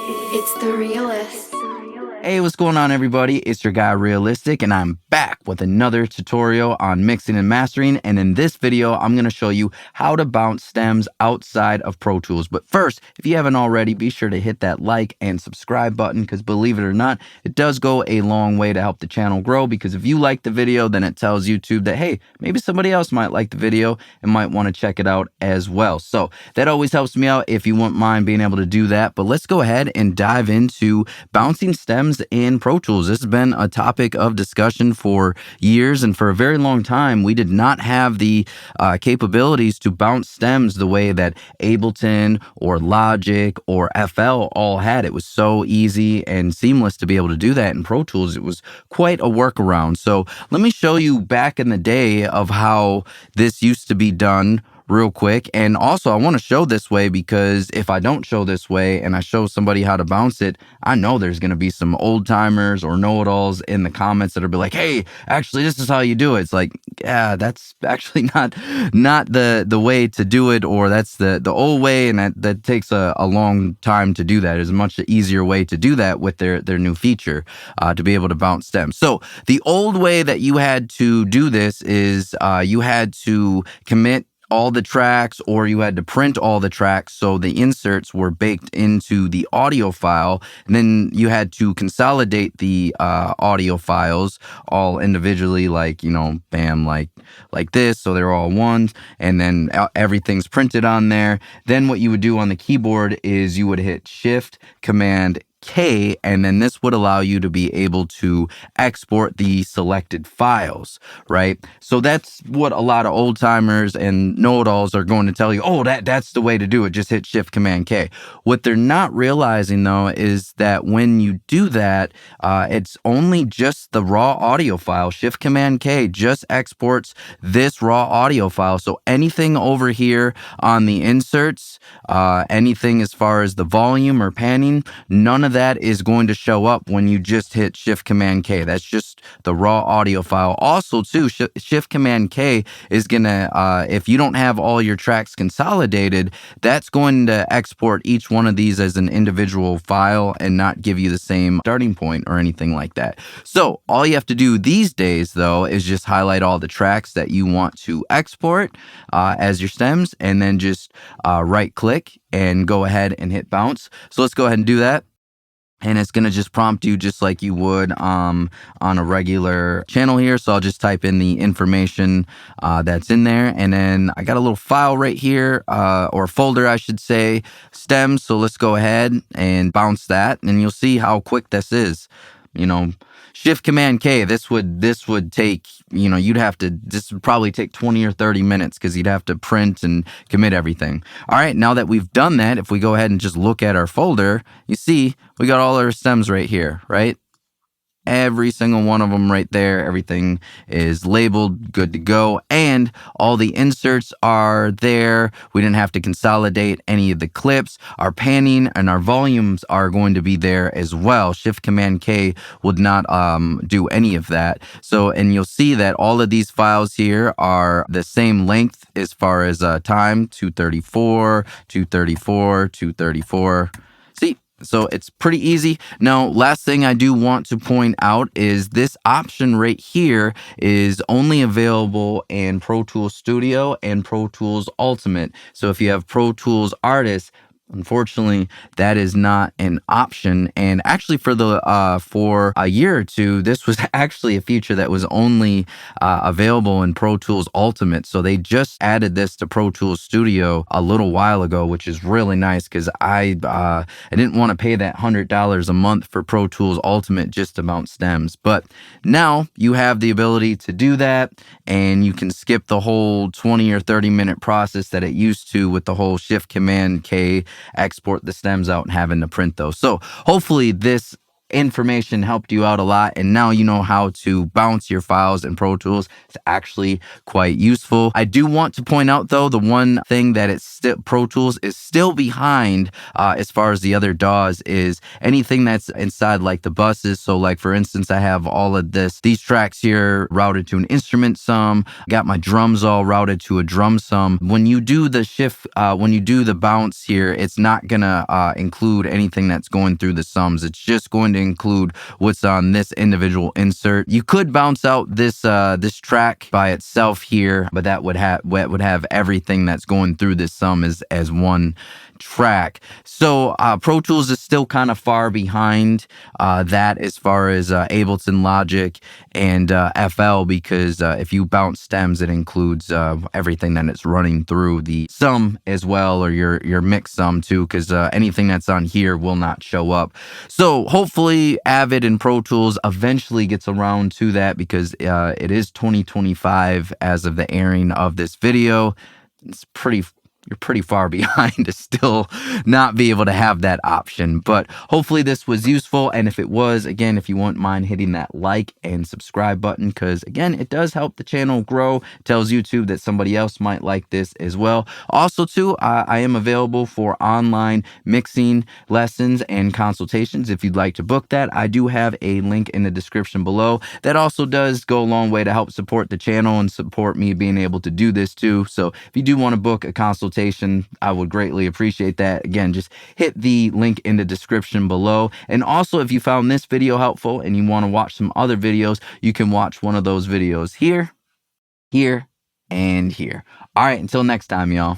It's the realist. Hey, what's going on, everybody? It's your guy Realistic, and I'm back with another tutorial on mixing and mastering. And in this video, I'm going to show you how to bounce stems outside of Pro Tools. But first, if you haven't already, be sure to hit that like and subscribe button, because believe it or not, it does go a long way to help the channel grow. Because if you like the video, then it tells YouTube that, hey, maybe somebody else might like the video and might want to check it out as well. So that always helps me out if you wouldn't mind being able to do that. But let's go ahead and dive into bouncing stems in Pro Tools. This has been a topic of discussion for years, and for a very long time, we did not have the capabilities to bounce stems the way that Ableton or Logic or FL all had. It was so easy and seamless to be able to do that in Pro Tools. It was quite a workaround. So let me show you back in the day of how this used to be done real quick. And also, I want to show this way, because if I don't show this way and I show somebody how to bounce it, I know there's going to be some old timers or know-it-alls in the comments that'll be like, hey, actually, this is how you do it. It's like, yeah, that's actually not the way to do it, or that's the old way, and that takes a long time to do that. There's a much easier way to do that with their new feature to be able to bounce stems. So the old way that you had to do this is you had to commit all the tracks, or you had to print all the tracks so the inserts were baked into the audio file, and then you had to consolidate the audio files all individually, like, you know, bam, like this, so they're all ones, and then everything's printed on there. Then what you would do on the keyboard is you would hit Shift Command K, and then this would allow you to be able to export the selected files, right? So that's what a lot of old timers and know-it-alls are going to tell you. Oh, that's the way to do it. Just hit Shift Command K. What they're not realizing, though, is that when you do that, it's only just the raw audio file. Shift Command K just exports this raw audio file. So anything over here on the inserts, anything as far as the volume or panning, none of that is going to show up when you just hit Shift Command K. That's just the raw audio file. Also, too, Shift Command K is gonna, if you don't have all your tracks consolidated, that's going to export each one of these as an individual file and not give you the same starting point or anything like that. So all you have to do these days, though, is just highlight all the tracks that you want to export as your stems, and then just right click and go ahead and hit bounce. So let's go ahead and do that. And it's going to just prompt you just like you would on a regular channel here. So I'll just type in the information that's in there. And then I got a little file right here, or folder, I should say, stems. So let's go ahead and bounce that. And you'll see how quick this is. You know, Shift Command K, this would take, you know, this would probably take 20 or 30 minutes, because you'd have to print and commit everything. All right, now that we've done that, if we go ahead and just look at our folder, you see we got all our stems right here, right? Every single one of them right there. Everything is labeled, good to go. And all the inserts are there. We didn't have to consolidate any of the clips. Our panning and our volumes are going to be there as well. Shift Command K would not do any of that. So, and you'll see that all of these files here are the same length as far as time, 234, 234, 234. See? So it's pretty easy. Now, last thing I do want to point out is this option right here is only available in Pro Tools Studio and Pro Tools Ultimate. So if you have Pro Tools Artist, unfortunately, that is not an option. And actually, for a year or two, this was actually a feature that was only available in Pro Tools Ultimate. So they just added this to Pro Tools Studio a little while ago, which is really nice, because I didn't want to pay that $100 a month for Pro Tools Ultimate just to bounce stems. But now you have the ability to do that, and you can skip the whole 20 or 30-minute process that it used to with the whole Shift Command K, export the stems out and having to print those. So hopefully this information helped you out a lot, and now you know how to bounce your files in Pro Tools. It's actually quite useful. I do want to point out though, the one thing that it's still Pro Tools is still behind as far as the other DAWs is anything that's inside like the buses. So like for instance, I have all of these tracks here routed to an instrument sum, got my drums all routed to a drum sum. When you do the shift, when you do the bounce here, it's not gonna include anything that's going through the sums. It's just going to include what's on this individual insert. You could bounce out this this track by itself here, but that would have everything that's going through this sum as one track. So Pro Tools is still kind of far behind that as far as Ableton, Logic, and FL, because if you bounce stems, it includes everything that it's running through the sum as well, or your mix sum too, because anything that's on here will not show up. So hopefully Avid and Pro Tools eventually gets around to that, because it is 2025 as of the airing of this video. You're pretty far behind to still not be able to have that option. But hopefully this was useful. And if it was, again, if you wouldn't mind hitting that like and subscribe button, because again, it does help the channel grow. It tells YouTube that somebody else might like this as well. Also too, I am available for online mixing lessons and consultations. If you'd like to book that, I do have a link in the description below. That also does go a long way to help support the channel and support me being able to do this too. So if you do want to book a consultation, I would greatly appreciate that. Again, just hit the link in the description below. And also, if you found this video helpful and you want to watch some other videos, you can watch one of those videos here, here, and here. All right, until next time, y'all.